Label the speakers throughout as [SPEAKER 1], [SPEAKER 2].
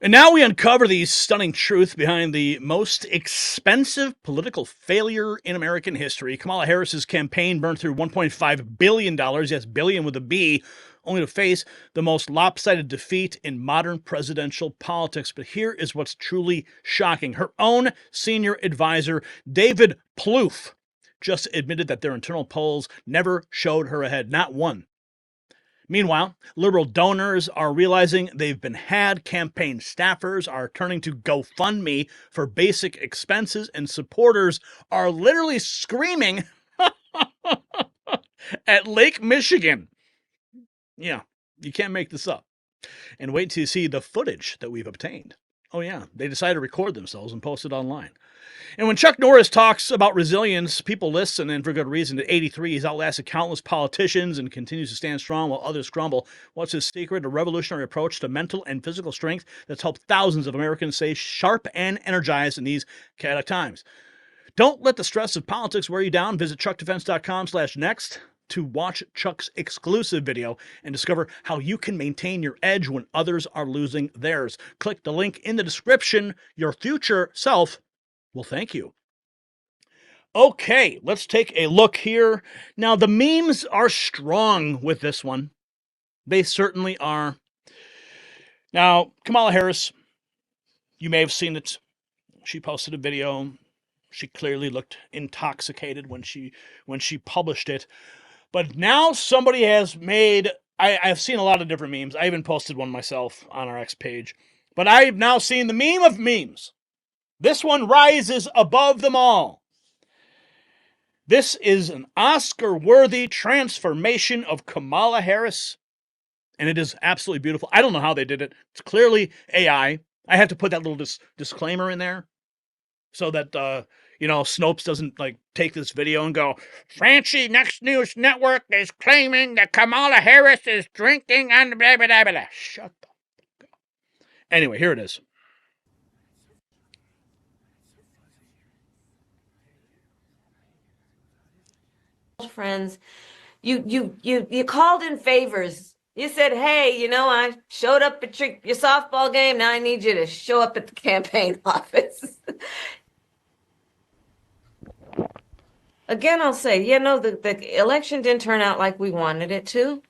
[SPEAKER 1] And now we uncover the stunning truth behind the most expensive political failure in American history. Kamala Harris's campaign burned through $1.5 billion, yes, billion with a B, only to face the most lopsided defeat in modern presidential politics. But here is what's truly shocking. Her own senior advisor, David Plouffe, just admitted that their internal polls never showed her ahead, not one. Meanwhile, liberal donors are realizing they've been had. Campaign staffers are turning to GoFundMe for basic expenses, and supporters are literally screaming at Lake Michigan. Yeah, you can't make this up. And wait till you see the footage that we've obtained. Oh, yeah, they decided to record themselves and post it online. And when Chuck Norris talks about resilience, people listen, and for good reason. At 83, he's outlasted countless politicians and continues to stand strong while others crumble. What's his secret? A revolutionary approach to mental and physical strength that's helped thousands of Americans stay sharp and energized in these chaotic times. Don't let the stress of politics wear you down. Visit chuckdefense.com/next to watch Chuck's exclusive video and discover how you can maintain your edge when others are losing theirs. Click the link in the description. Your future self will thank you. Okay, let's take a look here. Now, the memes are strong with this one. They certainly are. Now, Kamala Harris, you may have seen it. She posted a video. She clearly looked intoxicated when she published it. But now somebody has made, I've seen a lot of different memes. I even posted one myself on our X page. But I've now seen the meme of memes. This one rises above them all. This is an Oscar-worthy transformation of Kamala Harris, and it is absolutely beautiful. I don't know how they did it. It's clearly AI. I had to put that little disclaimer in there so that, Snopes doesn't, take this video and go, Franchi Next News Network is claiming that Kamala Harris is drinking and blah, blah, blah, blah. Shut the fuck up. Anyway, here it is.
[SPEAKER 2] Friends, you called in favors. You said, hey, I showed up at your softball game. Now I need you to show up at the campaign office. Again, I'll say, the election didn't turn out like we wanted it to.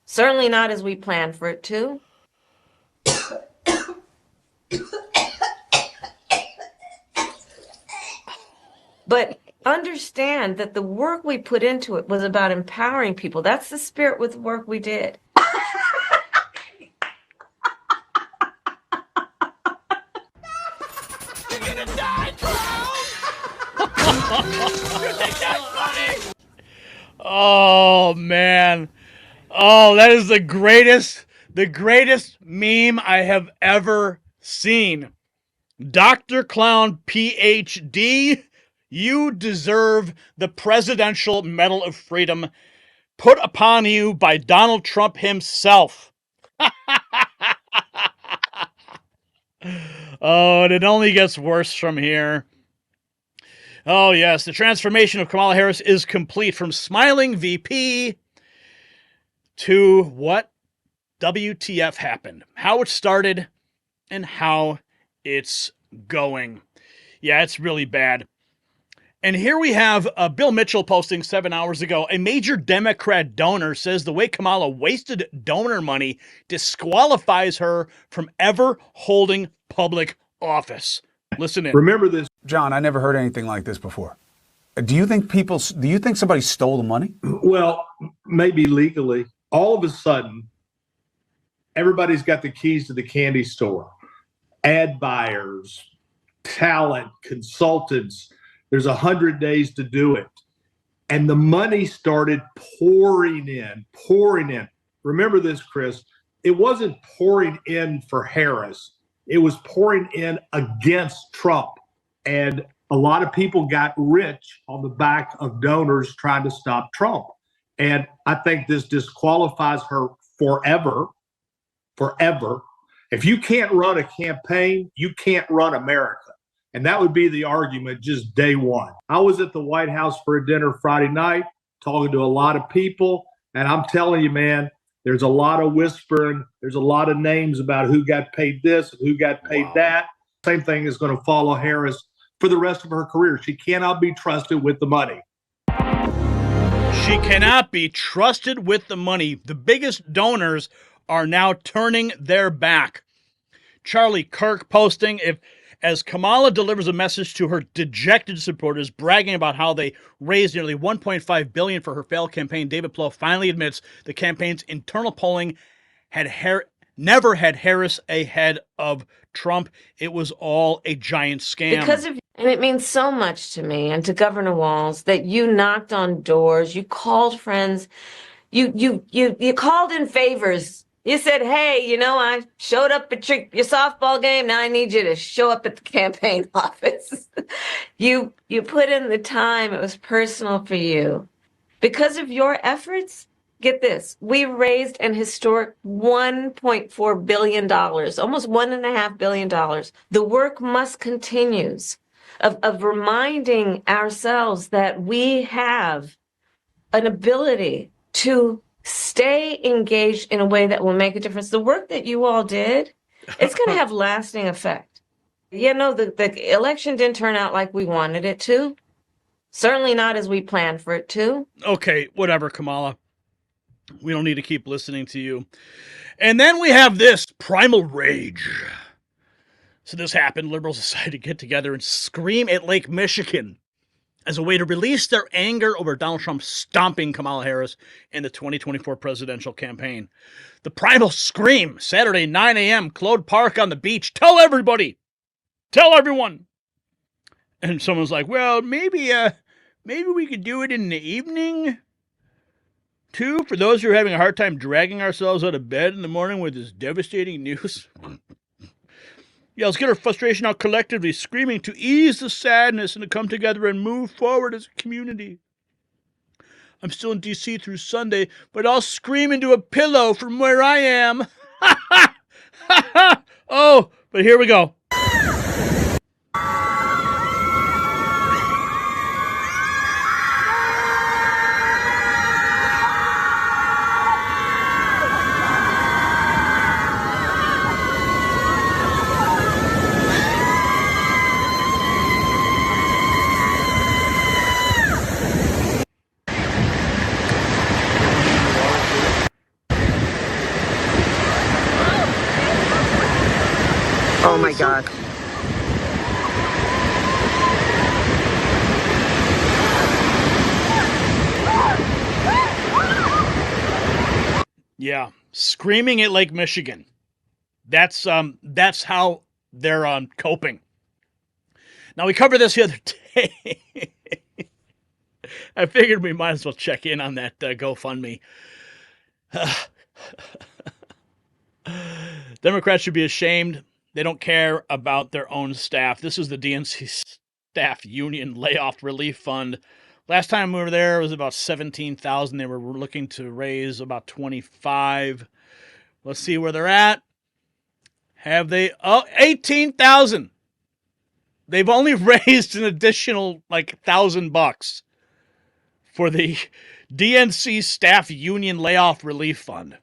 [SPEAKER 2] Certainly not as we planned for it to. But understand that the work we put into it was about empowering people. That's the spirit with the work we did.
[SPEAKER 1] You're gonna die, You think that's funny? Oh, man. Oh, that is the greatest meme I have ever seen. Dr. Clown PhD, you deserve the Presidential Medal of Freedom put upon you by Donald Trump himself. Oh, and it only gets worse from here. Oh, yes, the transformation of Kamala Harris is complete, from smiling VP to what WTF happened, how it started, and how it's going. Yeah, it's really bad. And here we have Bill Mitchell posting 7 hours ago. A major Democrat donor says the way Kamala wasted donor money disqualifies her from ever holding public office. Listen in.
[SPEAKER 3] Remember this.
[SPEAKER 4] John, I never heard anything like this before. Do you think somebody stole the money?
[SPEAKER 3] Well, maybe legally. All of a sudden, everybody's got the keys to the candy store. Ad buyers, talent, consultants. There's 100 days to do it. And the money started pouring in. Remember this, Chris. It wasn't pouring in for Harris. It was pouring in against Trump. And a lot of people got rich on the back of donors trying to stop Trump. And I think this disqualifies her forever. If you can't run a campaign, you can't run America. And that would be the argument just day one. I was at the White House for a dinner Friday night, talking to a lot of people. And I'm telling you, man, there's a lot of whispering. There's a lot of names about who got paid this and who got paid that. Same thing is going to follow Harris for the rest of her career. She cannot be trusted with the money.
[SPEAKER 1] She cannot be trusted with the money. The biggest donors are now turning their back. Charlie Kirk posting, as Kamala delivers a message to her dejected supporters, bragging about how they raised nearly $1.5 billion for her failed campaign, David Plouffe finally admits the campaign's internal polling never had Harris ahead of Trump. It was all a giant scam.
[SPEAKER 2] And it means so much to me and to Governor Walz that you knocked on doors, you called friends, you called in favors. You said, hey, I showed up at your softball game. Now I need you to show up at the campaign office. You put in the time. It was personal for you. Because of your efforts, get this, we raised an historic $1.4 billion, almost $1.5 billion. The work must continue of reminding ourselves that we have an ability to stay engaged in a way that will make a difference. The work that you all did, it's going to have lasting effect. The election didn't turn out like we wanted it to. Certainly not as we planned for it to.
[SPEAKER 1] Okay, whatever, Kamala. We don't need to keep listening to you. And then we have this primal rage. So this happened. Liberals decided to get together and scream at Lake Michigan as a way to release their anger over Donald Trump stomping Kamala Harris in the 2024 presidential campaign. The primal scream, Saturday, 9 a.m., Claude Park on the beach. Tell everybody. Tell everyone. And someone's like, well, maybe we could do it in the evening, too, for those who are having a hard time dragging ourselves out of bed in the morning with this devastating news. Yeah, let's get our frustration out collectively, screaming to ease the sadness and to come together and move forward as a community. I'm still in D.C. through Sunday, but I'll scream into a pillow from where I am. Oh, but here we go.
[SPEAKER 5] Oh my God.
[SPEAKER 1] Yeah, screaming at Lake Michigan. That's how they're coping. Now, we covered this the other day. I figured we might as well check in on that GoFundMe. Democrats should be ashamed. They don't care about their own staff. This is the DNC Staff Union Layoff Relief Fund. Last time we were there, it was about 17,000. They were looking to raise about 25. Let's see where they're at. Have they? Oh, 18,000. They've only raised an additional $1,000 for the DNC Staff Union Layoff Relief Fund.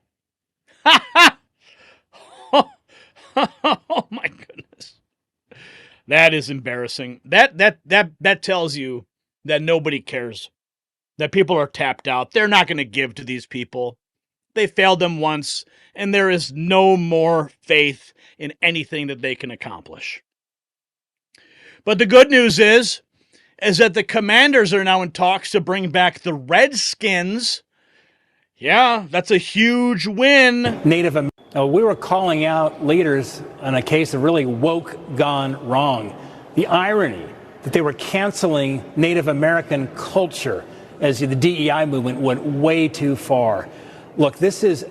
[SPEAKER 1] Oh my goodness. That is embarrassing. That tells you that nobody cares. That people are tapped out. They're not going to give to these people. They failed them once, and there is no more faith in anything that they can accomplish. But the good news is that the Commanders are now in talks to bring back the Redskins. Yeah, that's a huge win.
[SPEAKER 6] We were calling out leaders on a case of really woke gone wrong. The irony that they were canceling Native American culture as the DEI movement went way too far. Look, this is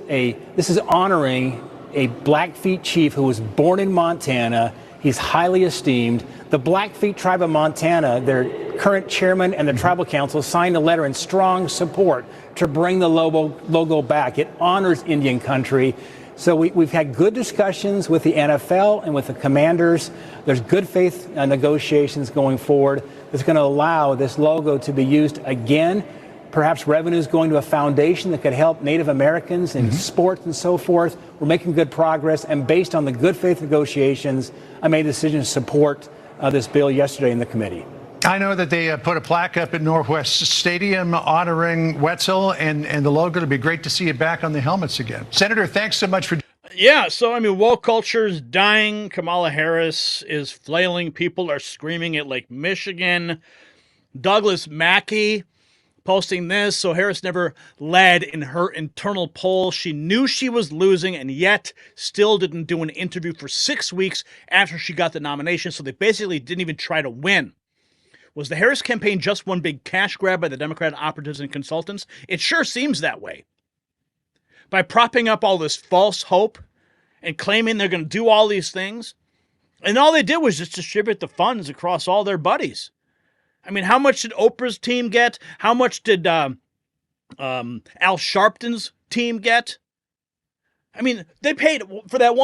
[SPEAKER 6] honoring a Blackfeet chief who was born in Montana. He's highly esteemed. The Blackfeet tribe of Montana, their current chairman and the tribal council signed a letter in strong support to bring the logo back. It honors Indian country. So we've had good discussions with the NFL and with the Commanders. There's good faith negotiations going forward that's going to allow this logo to be used again. perhaps revenues going to a foundation that could help Native Americans in sports and so forth. We're making good progress, and based on the good faith negotiations, I made a decision to support this bill yesterday in the committee.
[SPEAKER 7] I know that they put a plaque up at Northwest Stadium honoring Wetzel and the logo. It'd be great to see it back on the helmets again. Senator, thanks so much for...
[SPEAKER 1] Yeah, so, I mean, woke culture is dying. Kamala Harris is flailing. People are screaming at Lake Michigan. Douglas Mackey posting this. So Harris never led in her internal poll. She knew she was losing and yet still didn't do an interview for 6 weeks after she got the nomination. So they basically didn't even try to win. Was the Harris campaign just one big cash grab by the Democrat operatives and consultants? It sure seems that way. By propping up all this false hope and claiming they're going to do all these things. And all they did was just distribute the funds across all their buddies. I mean, how much did Oprah's team get? How much did Al Sharpton's team get? I mean, they paid for that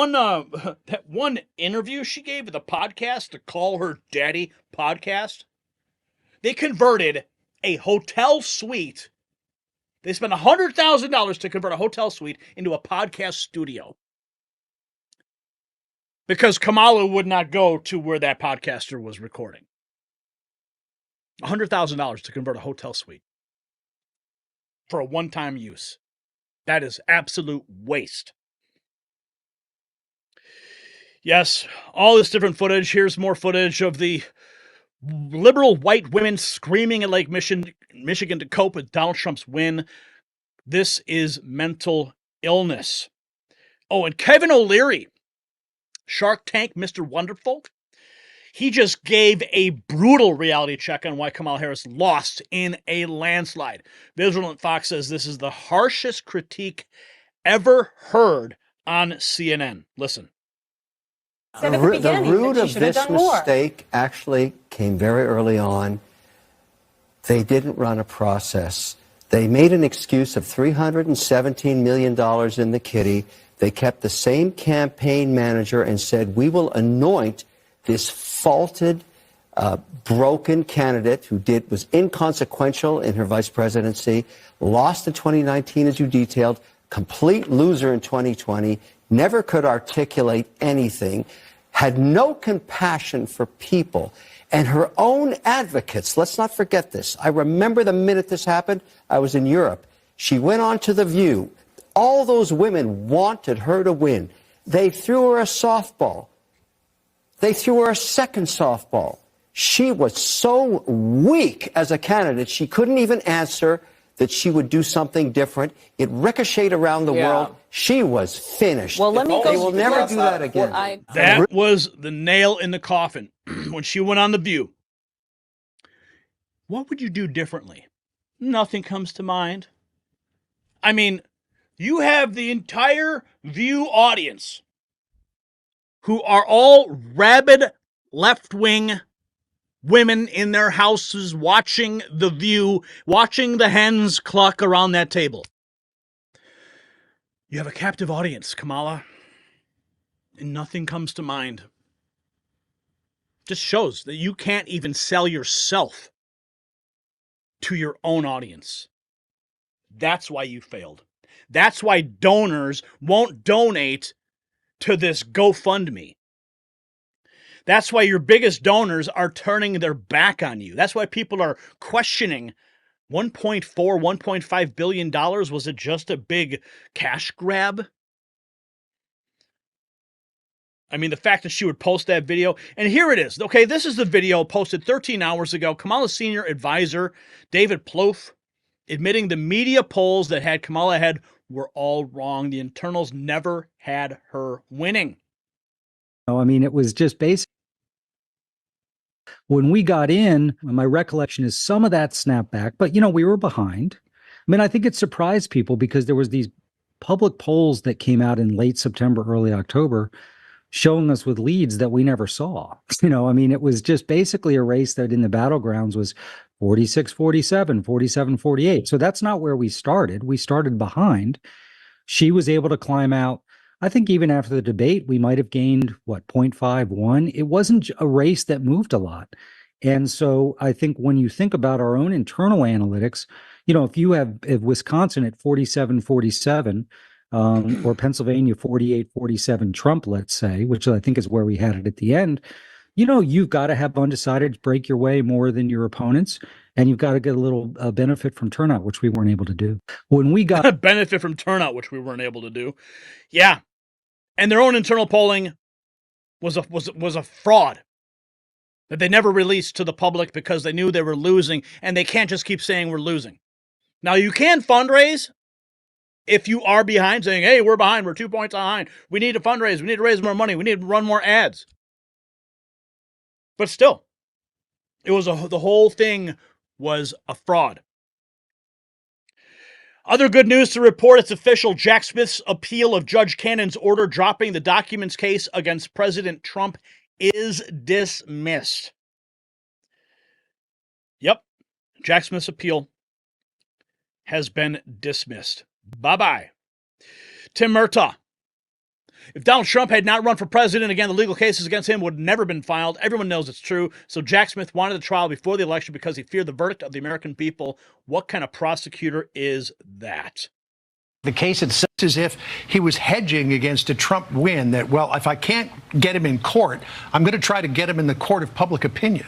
[SPEAKER 1] one interview she gave with a podcast to call her daddy podcast. They converted a hotel suite. They spent $100,000 to convert a hotel suite into a podcast studio. Because Kamala would not go to where that podcaster was recording. $100,000 to convert a hotel suite for a one-time use. That is absolute waste. Yes, all this different footage. Here's more footage of the liberal white women screaming at Lake Michigan to cope with Donald Trump's win. This is mental illness. Oh, and Kevin O'Leary, Shark Tank, Mr. Wonderful, he just gave a brutal reality check on why Kamala Harris lost in a landslide. Vigilant Fox says this is the harshest critique ever heard on CNN. Listen.
[SPEAKER 8] The root of this mistake actually came very early on. They didn't run a process. They made an excuse of $317 million in the kitty. They kept the same campaign manager and said, we will anoint this faulted, broken candidate who was inconsequential in her vice presidency, lost in 2019, as you detailed, complete loser in 2020, never could articulate anything, had no compassion for people and her own advocates. Let's not forget this. I remember the minute this happened, I was in Europe. She went on to The View. All those women wanted her to win. They threw her a softball. They threw her a second softball. She was so weak as a candidate, she couldn't even answer that she would do something different. It ricocheted around the world. She was finished.
[SPEAKER 5] Well, let me go.
[SPEAKER 8] They will never do that again.
[SPEAKER 1] That was the nail in the coffin when she went on The View. What would you do differently? Nothing comes to mind. I mean, you have the entire View audience who are all rabid left-wing women in their houses watching The View, watching the hens cluck around that table. You have a captive audience, Kamala, and nothing comes to mind. Just shows that you can't even sell yourself to your own audience. That's why you failed. That's why donors won't donate to this GoFundMe. That's why your biggest donors are turning their back on you. That's why people are questioning $1.5 billion. Was it just a big cash grab? I mean, the fact that she would post that video, and here it is. Okay, this is the video posted 13 hours ago. Kamala's senior advisor, David Plouffe, admitting the media polls that had Kamala ahead were all wrong. The internals never had her winning.
[SPEAKER 9] I mean, it was just basic. When we got in, my recollection is some of that snapped back, but we were behind. I mean, I think it surprised people because there was these public polls that came out in late September, early October, showing us with leads that we never saw. I mean, it was just basically a race that in the battlegrounds was 46-47, 47-48. So that's not where we started. We started behind. She was able to climb out. I think even after the debate, we might have gained, 0.51. It wasn't a race that moved a lot. And so I think when you think about our own internal analytics, if Wisconsin at 47-47, or Pennsylvania 48-47 Trump, let's say, which I think is where we had it at the end, you've got to have undecided break your way more than your opponents, and you've got to get a little benefit from turnout, which we weren't able to do. When we got
[SPEAKER 1] benefit from turnout, which we weren't able to do. Yeah. And their own internal polling was a fraud that they never released to the public because they knew they were losing, and they can't just keep saying we're losing. Now, you can fundraise if you are behind, saying, hey, we're behind, we're 2 points behind, we need to fundraise, we need to raise more money, we need to run more ads. But still, the whole thing was a fraud. Other good news to report, it's official. Jack Smith's appeal of Judge Cannon's order dropping the documents case against President Trump is dismissed. Yep, Jack Smith's appeal has been dismissed. Bye-bye. Tim Murtaugh. If Donald Trump had not run for president again, the legal cases against him would have never been filed. Everyone knows it's true. So Jack Smith wanted the trial before the election because he feared the verdict of the American people. What kind of prosecutor is that?
[SPEAKER 7] The case itself is as if he was hedging against a Trump win, that, well, if I can't get him in court, I'm going to try to get him in the court of public opinion.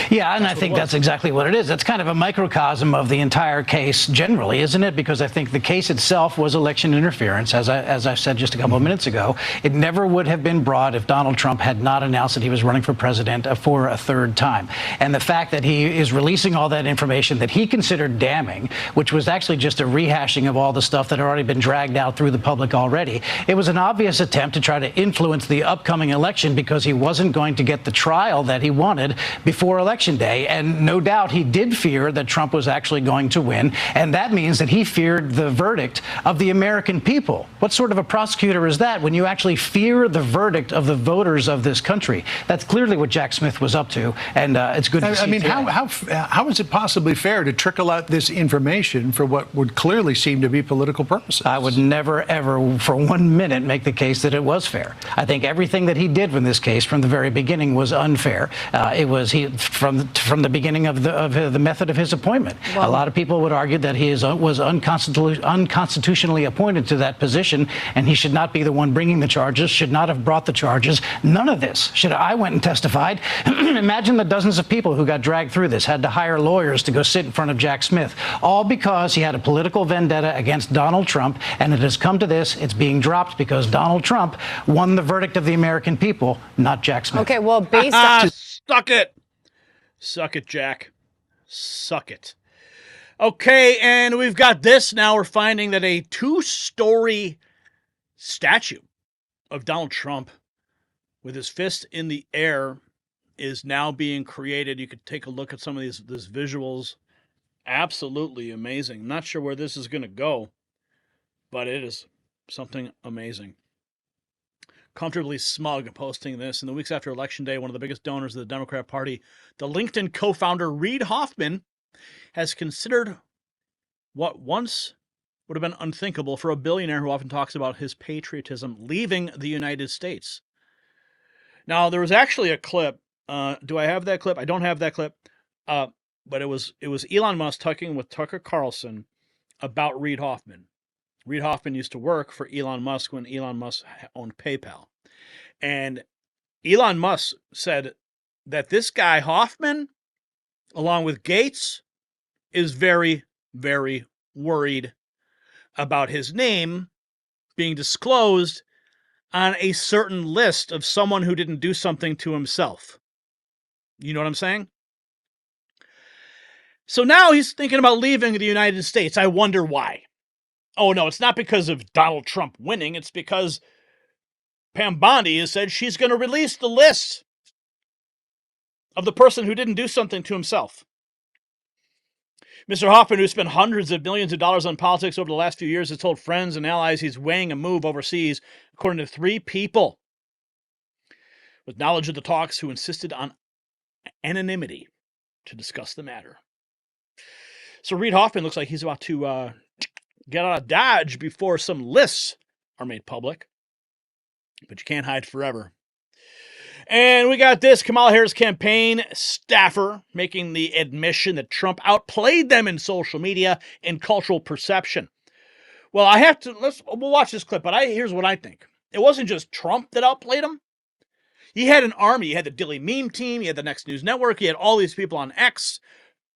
[SPEAKER 6] Yeah, and I think that's exactly what it is. It's kind of a microcosm of the entire case generally, isn't it? Because I think the case itself was election interference, as I said just a couple of minutes ago. It never would have been brought if Donald Trump had not announced that he was running for president for a third time. And the fact that he is releasing all that information that he considered damning, which was actually just a rehashing of all the stuff that had already been dragged out through the public already, it was an obvious attempt to try to influence the upcoming election because he wasn't going to get the trial that he wanted before Election Day. And no doubt he did fear that Trump was actually going to win. And that means that he feared the verdict of the American people. What sort of a prosecutor is that when you actually fear the verdict of the voters of this country? That's clearly what Jack Smith was up to. And it's good to see.
[SPEAKER 7] I mean, how is it possibly fair to trickle out this information for what would clearly seem to be political purposes?
[SPEAKER 6] I would never, ever for 1 minute make the case that it was fair. I think everything that he did in this case from the very beginning was unfair. It was from the beginning of the method of his appointment. Well, a lot of people would argue that he was unconstitutionally appointed to that position, and he should not be the one bringing the charges, should not have brought the charges. None of this I went and testified. Imagine the dozens of people who got dragged through this, had to hire lawyers to go sit in front of Jack Smith, all because he had a political vendetta against Donald Trump, and it has come to this. It's being dropped because Donald Trump won the verdict of the American people, not Jack Smith.
[SPEAKER 2] Okay, well, based on...
[SPEAKER 1] Suck it. Suck it, Jack. Suck it. Okay, and we've got this now. We're finding that a 2-story statue of Donald Trump with his fist in the air is now being created. You could take a look at some of these visuals. Absolutely amazing. Not sure where this is going to go, but it is something amazing. Comfortably Smug posting this. In the weeks after Election Day, one of the biggest donors of the Democrat Party, the LinkedIn co-founder Reid Hoffman, has considered what once would have been unthinkable for a billionaire who often talks about his patriotism leaving the United States. Now, there was actually a clip. Do I have that clip? I don't have that clip. But it was Elon Musk talking with Tucker Carlson about Reid Hoffman. Reid Hoffman used to work for Elon Musk when Elon Musk owned PayPal. And Elon Musk said that this guy, Hoffman, along with Gates, is very, very worried about his name being disclosed on a certain list of someone who didn't do something to himself. You know what I'm saying? So now he's thinking about leaving the United States. I wonder why. Oh, no, it's not because of Donald Trump winning. It's because Pam Bondi has said she's going to release the list of the person who didn't do something to himself. Mr. Hoffman, who spent hundreds of millions of dollars on politics over the last few years, has told friends and allies he's weighing a move overseas, according to 3 people with knowledge of the talks who insisted on anonymity to discuss the matter. So Reid Hoffman looks like he's about to get out of Dodge before some lists are made public. But you can't hide forever. And we got this Kamala Harris campaign staffer making the admission that Trump outplayed them in social media and cultural perception. Well, we'll watch this clip, but here's what I think. It wasn't just Trump that outplayed him. He had an army. He had the Daily Meme team. He had the Next News Network. He had all these people on X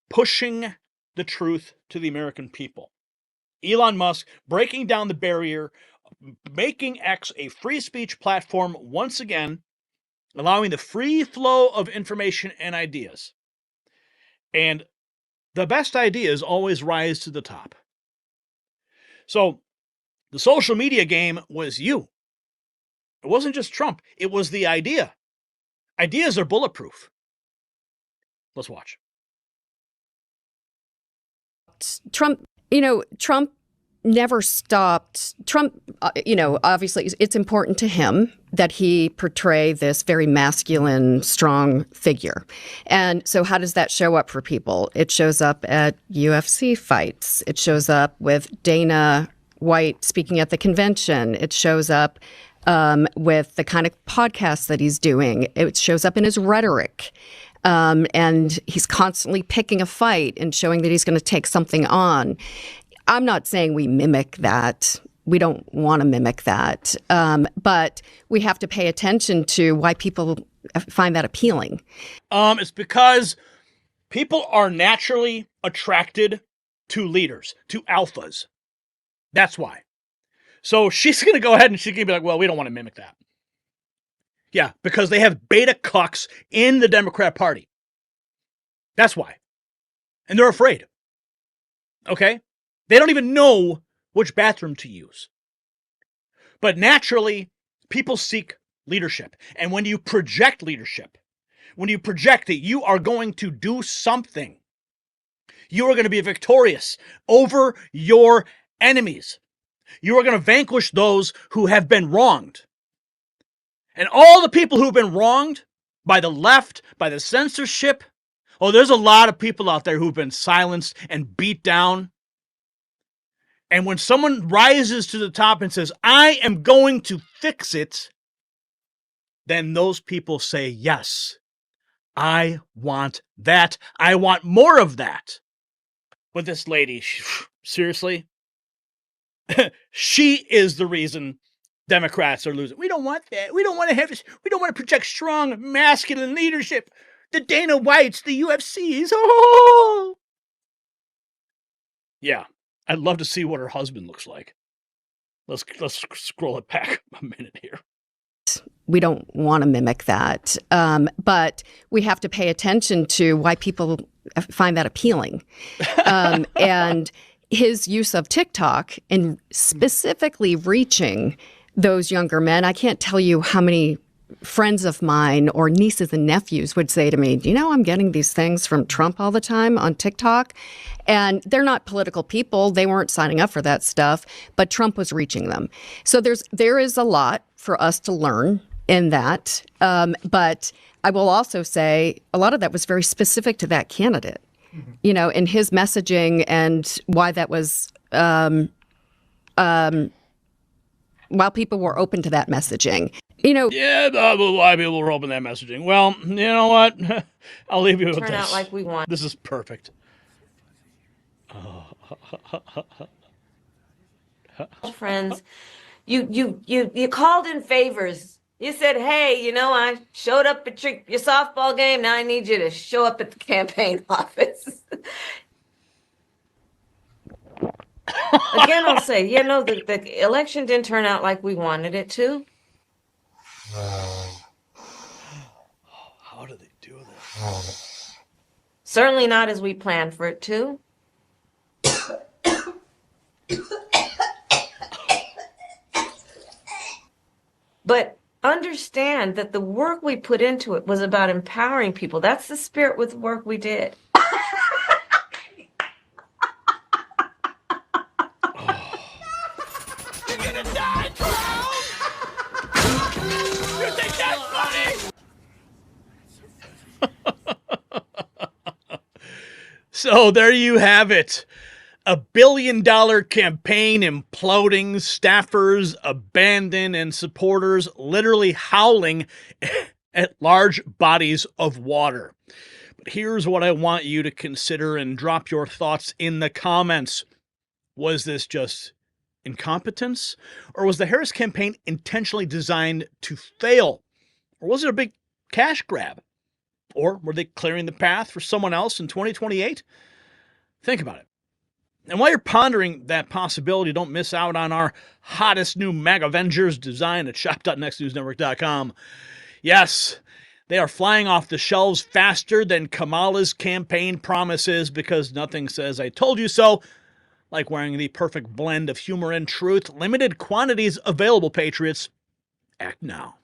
[SPEAKER 1] pushing the truth to the American people. Elon Musk breaking down the barrier, making X a free speech platform once again, allowing the free flow of information and ideas. And the best ideas always rise to the top. So the social media game was you. It wasn't just Trump. It was the idea. Ideas are bulletproof. Let's watch.
[SPEAKER 10] Trump never stopped. Trump, obviously it's important to him that he portray this very masculine, strong figure. And so how does that show up for people? It shows up at UFC fights. It shows up with Dana White speaking at the convention. It shows up with the kind of podcasts that he's doing. It shows up in his rhetoric. And he's constantly picking a fight and showing that he's going to take something on. I'm not saying we mimic that. We don't want to mimic that. But we have to pay attention to why people find that appealing.
[SPEAKER 1] It's because people are naturally attracted to leaders, to alphas. That's why. So she's going to go ahead and she's going to be like, well, we don't want to mimic that. Yeah, because they have beta cucks in the Democrat Party. That's why. And they're afraid. Okay? They don't even know which bathroom to use. But naturally, people seek leadership. And when you project leadership, when you project that you are going to do something, you are going to be victorious over your enemies. You are going to vanquish those who have been wronged. And all the people who've been wronged by the left, by the censorship, there's a lot of people out there who've been silenced and beat down. And when someone rises to the top and says, I am going to fix it, then those people say, yes, I want that. I want more of that. But this lady, seriously? She is the reason Democrats are losing. We don't want that. We don't want to project strong masculine leadership. The Dana Whites, the UFCs. Oh! Yeah, I'd love to see what her husband looks like. Let's scroll it back a minute here.
[SPEAKER 10] We don't want to mimic that. But we have to pay attention to why people find that appealing. And his use of TikTok and specifically reaching those younger men. I can't tell you how many friends of mine or nieces and nephews would say to me, do you know I'm getting these things from Trump all the time on TikTok? And they're not political people. They weren't signing up for that stuff, but Trump was reaching them. So there is a lot for us to learn in that. But I will also say a lot of that was very specific to that candidate, in his messaging and why that was, while people were open to that messaging.
[SPEAKER 1] Yeah, why people were open to that messaging. Well, you know what? I'll leave you with this.
[SPEAKER 2] Turn out like we want.
[SPEAKER 1] This is perfect.
[SPEAKER 2] Friends, you called in favors. You said, hey, I showed up at your softball game. Now I need you to show up at the campaign office. Again, I'll say, the election didn't turn out like we wanted it to.
[SPEAKER 1] How do they do this?
[SPEAKER 2] Certainly not as we planned for it to. But understand that the work we put into it was about empowering people. That's the spirit with the work we did.
[SPEAKER 1] You're gonna die, Trump! You think that's funny? So there you have it. A $1 billion campaign imploding, staffers abandoned, and supporters literally howling at large bodies of water. But here's what I want you to consider and drop your thoughts in the comments. Was this just incompetence? Or was the Harris campaign intentionally designed to fail? Or was it a big cash grab? Or were they clearing the path for someone else in 2028? Think about it. And while you're pondering that possibility, don't miss out on our hottest new MAGA Avengers design at shop.nextnewsnetwork.com. Yes, they are flying off the shelves faster than Kamala's campaign promises, because nothing says "I told you so" like wearing the perfect blend of humor and truth. Limited quantities available, Patriots. Act now.